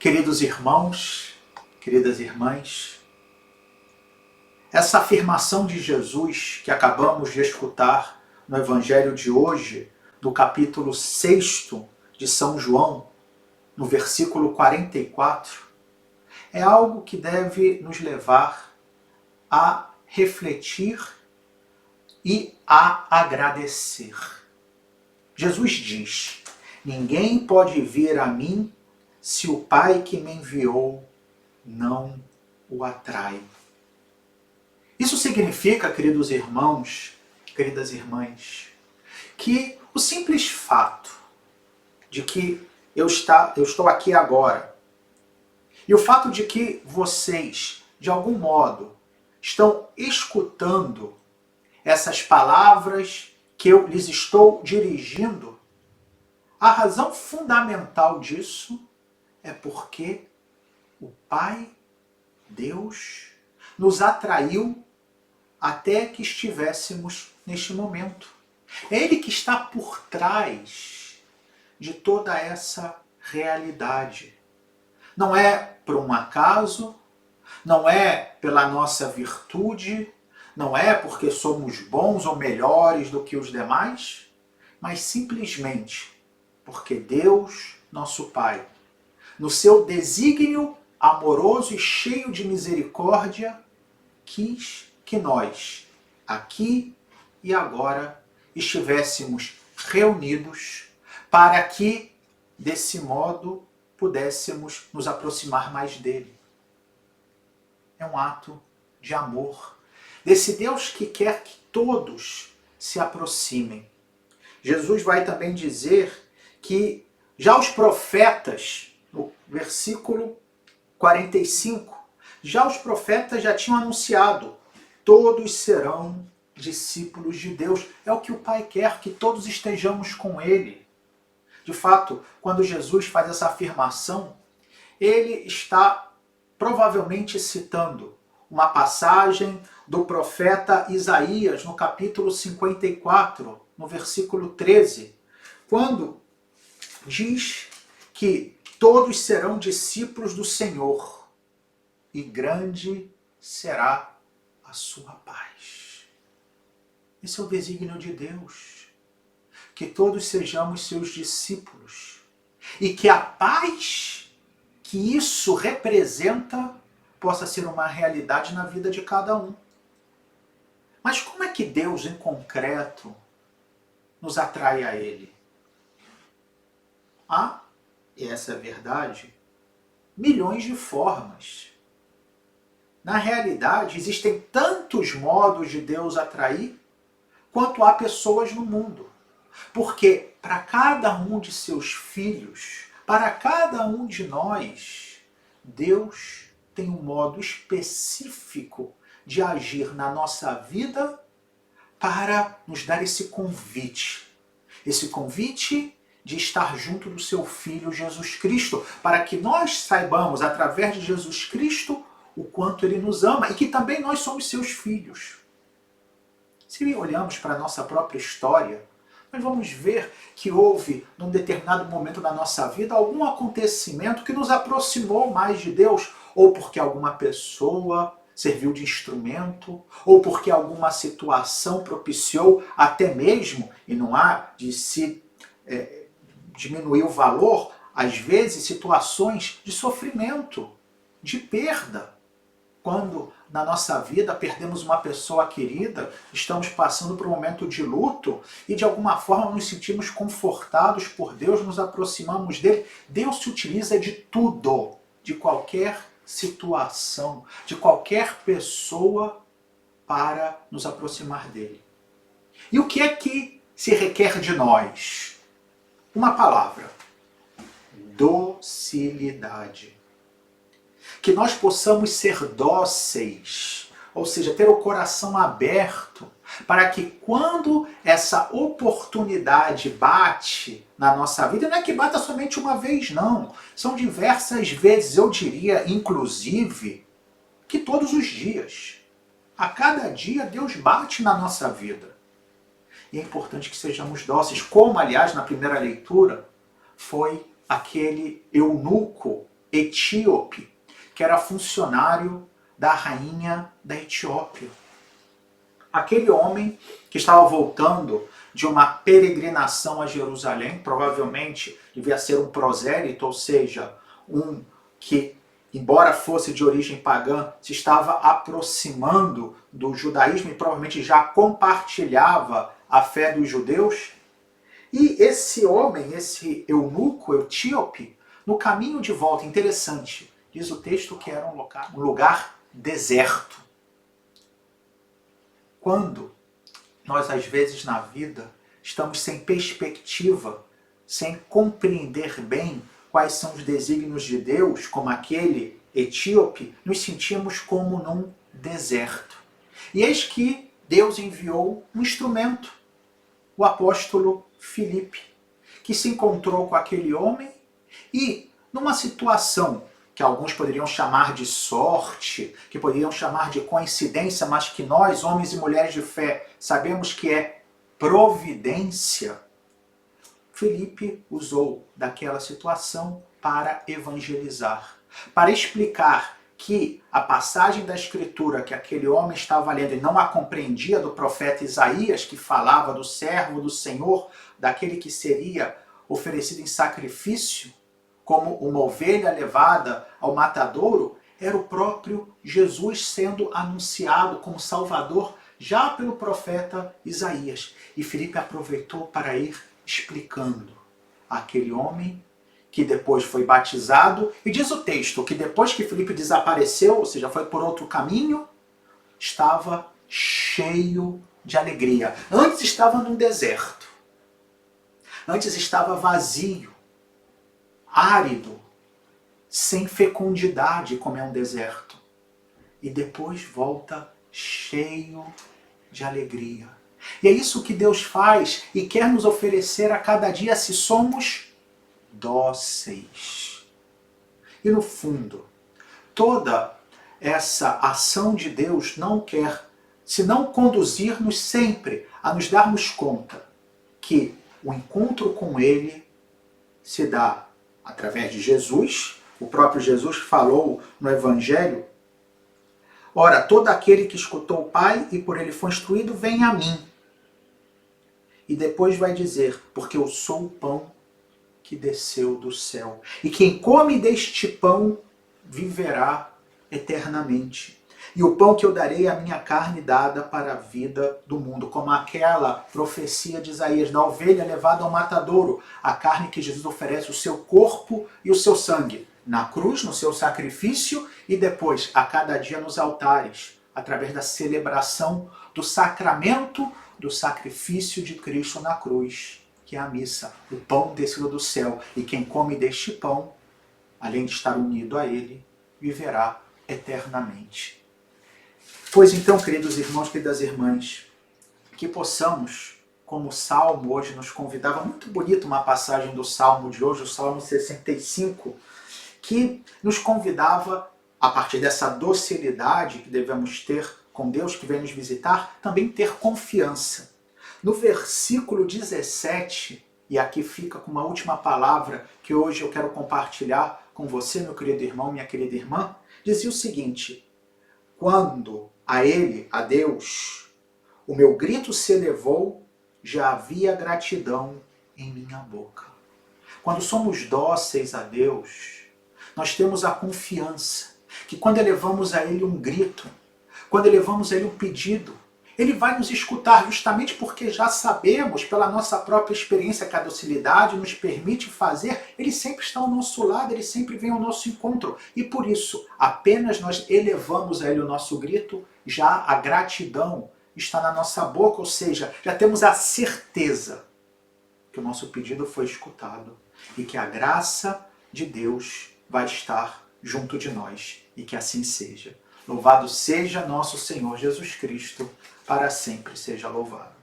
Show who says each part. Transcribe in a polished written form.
Speaker 1: Queridos irmãos, queridas irmãs, essa afirmação de Jesus que acabamos de escutar no Evangelho de hoje, no capítulo 6 de São João, no versículo 44, é algo que deve nos levar a refletir e a agradecer. Jesus diz: ninguém pode vir a mim se o Pai que me enviou não o atrai. Isso significa, queridos irmãos, queridas irmãs, que o simples fato de que eu estou aqui agora e o fato de que vocês, de algum modo, estão escutando essas palavras que eu lhes estou dirigindo, a razão fundamental disso é porque o Pai, Deus, nos atraiu até que estivéssemos neste momento. É Ele que está por trás de toda essa realidade. Não é por um acaso, não é pela nossa virtude, não é porque somos bons ou melhores do que os demais, mas simplesmente porque Deus, nosso Pai, no seu desígnio amoroso e cheio de misericórdia, quis que nós, aqui e agora, estivéssemos reunidos para que, desse modo, pudéssemos nos aproximar mais dele. É um ato de amor desse Deus que quer que todos se aproximem. Jesus vai também dizer que já os profetas, no versículo 45, já os profetas já tinham anunciado: todos serão discípulos de Deus. É o que o Pai quer, que todos estejamos com Ele. De fato, quando Jesus faz essa afirmação, Ele está provavelmente citando uma passagem do profeta Isaías, no capítulo 54, no versículo 13, quando diz que todos serão discípulos do Senhor e grande será a sua paz. Esse é o desígnio de Deus, que todos sejamos seus discípulos e que a paz que isso representa possa ser uma realidade na vida de cada um. Mas como é que Deus, em concreto, nos atrai a Ele? Há, e essa é a verdade, milhões de formas. Na realidade, existem tantos modos de Deus atrair quanto há pessoas no mundo. Porque para cada um de seus filhos, para cada um de nós, Deus tem um modo específico de agir na nossa vida para nos dar esse convite. Esse convite de estar junto do seu Filho Jesus Cristo, para que nós saibamos, através de Jesus Cristo, o quanto Ele nos ama e que também nós somos seus filhos. Se olhamos para a nossa própria história, nós vamos ver que houve, num determinado momento da nossa vida, algum acontecimento que nos aproximou mais de Deus, ou porque alguma pessoa serviu de instrumento, ou porque alguma situação propiciou, até mesmo, e não há de se diminuir o valor, às vezes situações de sofrimento, de perda. Quando na nossa vida perdemos uma pessoa querida, estamos passando por um momento de luto e de alguma forma nos sentimos confortados por Deus, nos aproximamos dele. Deus se utiliza de tudo, de qualquer situação, de qualquer pessoa para nos aproximar dele. E o que é que se requer de nós? Uma palavra: docilidade. Que nós possamos ser dóceis, ou seja, ter o coração aberto, para que quando essa oportunidade bate na nossa vida, não é que bata somente uma vez, não. São diversas vezes, eu diria, inclusive, que todos os dias. A cada dia Deus bate na nossa vida. E é importante que sejamos dóceis, como, aliás, na primeira leitura, foi aquele eunuco etíope, que era funcionário da rainha da Etiópia. Aquele homem que estava voltando de uma peregrinação a Jerusalém, provavelmente devia ser um prosélito, ou seja, um que, embora fosse de origem pagã, se estava aproximando do judaísmo e provavelmente já compartilhava a fé dos judeus. E esse homem, esse eunuco etíope, no caminho de volta, interessante, diz o texto que era um lugar deserto. Quando nós, às vezes, na vida, estamos sem perspectiva, sem compreender bem quais são os desígnios de Deus, como aquele etíope, nos sentimos como num deserto. E eis que Deus enviou um instrumento, o apóstolo Filipe, que se encontrou com aquele homem e, numa situação que alguns poderiam chamar de sorte, que poderiam chamar de coincidência, mas que nós, homens e mulheres de fé, sabemos que é providência, Filipe usou daquela situação para evangelizar, para explicar que a passagem da Escritura que aquele homem estava lendo e não a compreendia do profeta Isaías, que falava do servo do Senhor, daquele que seria oferecido em sacrifício, como uma ovelha levada ao matadouro, era o próprio Jesus sendo anunciado como Salvador já pelo profeta Isaías. E Filipe aproveitou para ir explicando aquele homem que depois foi batizado, e diz o texto que depois que Filipe desapareceu, ou seja, foi por outro caminho, estava cheio de alegria. Antes estava num deserto, antes estava vazio, árido, sem fecundidade, como é um deserto. E depois volta cheio de alegria. E é isso que Deus faz e quer nos oferecer a cada dia se somos dóceis. E no fundo, toda essa ação de Deus não quer senão conduzir-nos sempre a nos darmos conta que o encontro com Ele se dá através de Jesus. O próprio Jesus falou no Evangelho: ora, todo aquele que escutou o Pai e por ele foi instruído, vem a mim. E depois vai dizer, porque eu sou o pão que desceu do céu. E quem come deste pão viverá eternamente. E o pão que eu darei é a minha carne dada para a vida do mundo. Como aquela profecia de Isaías, da ovelha levada ao matadouro. A carne que Jesus oferece, o seu corpo e o seu sangue. Na cruz, no seu sacrifício, e depois, a cada dia nos altares, através da celebração do sacramento do sacrifício de Cristo na cruz, que é a missa, o pão descido do céu. E quem come deste pão, além de estar unido a ele, viverá eternamente. Pois então, queridos irmãos, queridas irmãs, que possamos, como o Salmo hoje nos convidava, muito bonito uma passagem do Salmo de hoje, o Salmo 65, que nos convidava, a partir dessa docilidade que devemos ter com Deus que vem nos visitar, também ter confiança. No versículo 17, e aqui fica com uma última palavra que hoje eu quero compartilhar com você, meu querido irmão, minha querida irmã, dizia o seguinte: quando a Ele, a Deus, o meu grito se elevou, já havia gratidão em minha boca. Quando somos dóceis a Deus, nós temos a confiança que quando elevamos a Ele um grito, quando elevamos a Ele um pedido, Ele vai nos escutar justamente porque já sabemos, pela nossa própria experiência, que a docilidade nos permite fazer. Ele sempre está ao nosso lado, Ele sempre vem ao nosso encontro. E por isso, apenas nós elevamos a Ele o nosso grito, já a gratidão está na nossa boca, ou seja, já temos a certeza que o nosso pedido foi escutado e que a graça de Deus vai estar junto de nós, e que assim seja. Louvado seja nosso Senhor Jesus Cristo, para sempre seja louvado.